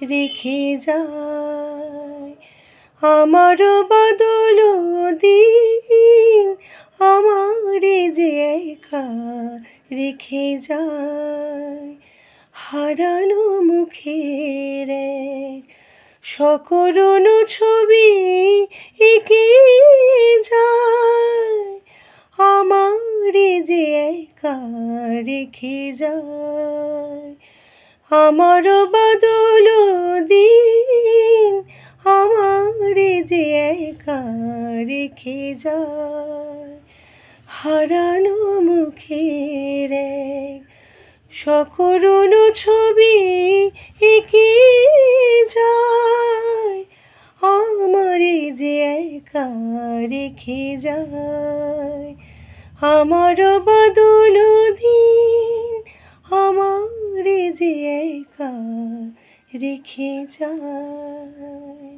রেখে যায়। আমার বাদল দিন আমারে যে একা রেখে যায়। হারানো মুখের সকরুণ ছবি এঁকে যায়। আমারে যে একা রেখে যায়। আমার বাদল দিন আমারে যে একা রেখে যায়। হারানো মুখের সকরুণ ছবি এঁকে যায়। আমারে যে একা রেখে যায়। আমার বাদল দিন আমারে যে একা রেখে যায়।